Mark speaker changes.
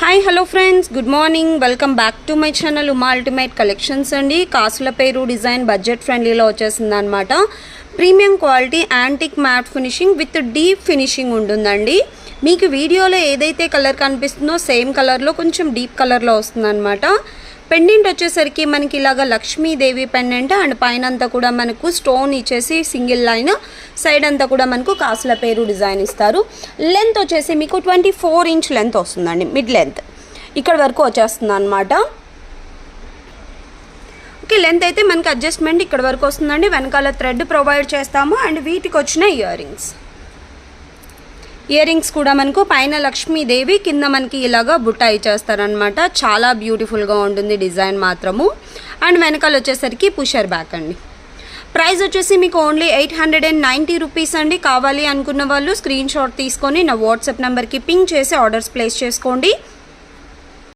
Speaker 1: Hi hello friends, good morning. Welcome back to my channel Uma ultimate collections అండి. కాసుల పేరు design budget ఫ్రెండ్లీలో వచ్చేసింది అనమాట. Premium quality antique matte finishing with deep finishing ఉంటుందండి. మీకు వీడియోలో ఏదైతే కలర్ కనిపిస్తుందో సేమ్ కలర్లో కొంచెం డీప్ కలర్లో వస్తుంది అనమాట. పెండెంట్ వచ్చేసరికి మనకి ఇలాగ లక్ష్మీదేవి పెండెంట్ అండ్ పైన అంతా కూడా మనకు స్టోన్ ఇచ్చేసి సింగిల్ లైన్, సైడ్ అంతా కూడా మనకు కాసుల పేరు డిజైన్ ఇస్తారు. లెంత్ వచ్చేసి మీకు 24 ఇంచ్ లెంత్ వస్తుందండి, మిడ్ లెంత్ ఇక్కడ వరకు వచ్చేస్తుంది అనమాట. ఓకే, లెంత్ అయితే మనకి అడ్జస్ట్మెంట్ ఇక్కడ వరకు వస్తుందండి. వెనకాల థ్రెడ్ ప్రొవైడ్ చేస్తాము అండ్ వీటికి వచ్చిన ఇయర్ రింగ్స్ కూడా మనకు పైన లక్ష్మీదేవి, కింద మనకి ఇలాగా బుట్ట ఇచ్చేస్తారనమాట. చాలా బ్యూటిఫుల్గా ఉంటుంది డిజైన్ మాత్రము. అండ్ వెనకాల వచ్చేసరికి పుషర్ బ్యాక్ అండి. ప్రైస్ వచ్చేసి మీకు ఓన్లీ 890 రూపీస్ అండి. కావాలి అనుకున్న వాళ్ళు స్క్రీన్ షాట్ తీసుకొని నా వాట్సాప్ నెంబర్కి పింగ్ చేసి ఆర్డర్స్ ప్లేస్ చేసుకోండి.